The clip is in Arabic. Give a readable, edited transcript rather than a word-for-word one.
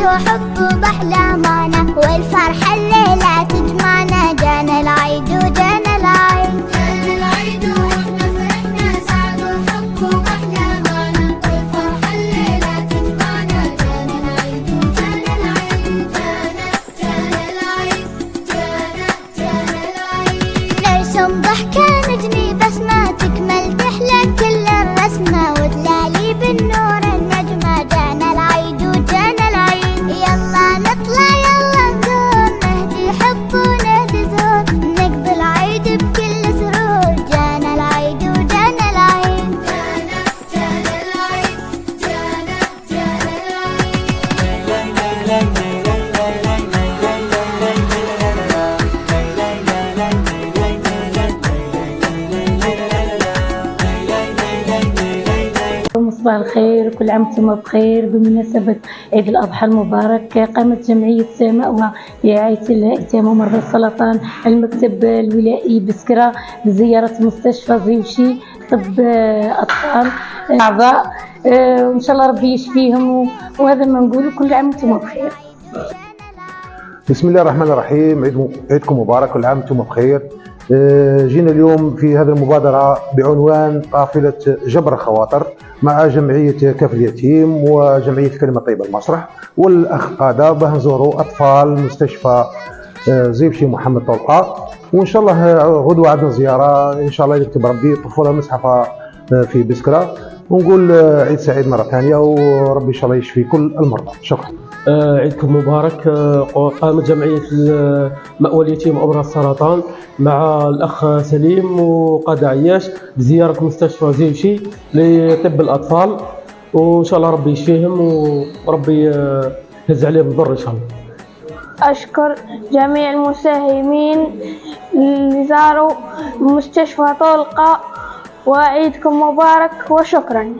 وحب بأحلامنا، والفرحة الليلة تجمعنا. جانا العيد وجانا العيد، جانا العيد واحنا فرحنا سعد وحب بأحلامنا، والفرحة الليلة تجمعنا. جانا العيد وجانا العيد، جانا العيد، جانا العيد. نرسم ضحكة نجني بسمة، تكمل تحلى كل الرسمة، وتلالي بالنور النجمة. جانا العيد وجانا العيد، يلا نطلع يلا نزور، نهدي حب ونهدي زور، نقضي العيد بكل سرور. جانا العيد وجانا العيد، جانا العيد، جانا صباح الخير، كل عام وانتم بخير. بمناسبة عيد الأضحى المبارك، قامت جمعية مأوى لرعاية الأيتام ومرضى السرطان المكتب الولائي بسكرة بزيارة مستشفى زيوشي طب أطفال أعضاء، وإن شاء الله ربي يشفيهم. وهذا ما نقول، كل عام وانتم بخير. بسم الله الرحمن الرحيم. عيدكم مبارك، كل عام وانتم بخير. جينا اليوم في هذه المبادرة بعنوان قافلة جبر الخواطر مع جمعية كفل اليتيم وجمعية كلمة طيبة المسرح والأخ قادة، باه نزوروا أطفال مستشفى زيوشي محمد طلقة. وإن شاء الله غدوة عندنا زيارة إن شاء الله يكتب ربي طفولة مسحفة في بسكرة. ونقول عيد سعيد مرة ثانية، وربي إن شاء الله يشفي كل المرضى. شكرا. عيدكم مبارك. قامت جمعية مأوى اليتيم وأمراض السرطان مع الأخ سليم وقادة عياش بزيارة مستشفى زيوشي لطب الأطفال، وإن شاء الله ربي يشفيهم وربي يهز عليهم الضر إن شاء الله. أشكر جميع المساهمين اللي زاروا مستشفى طلقة، وعيدكم مبارك وشكرا.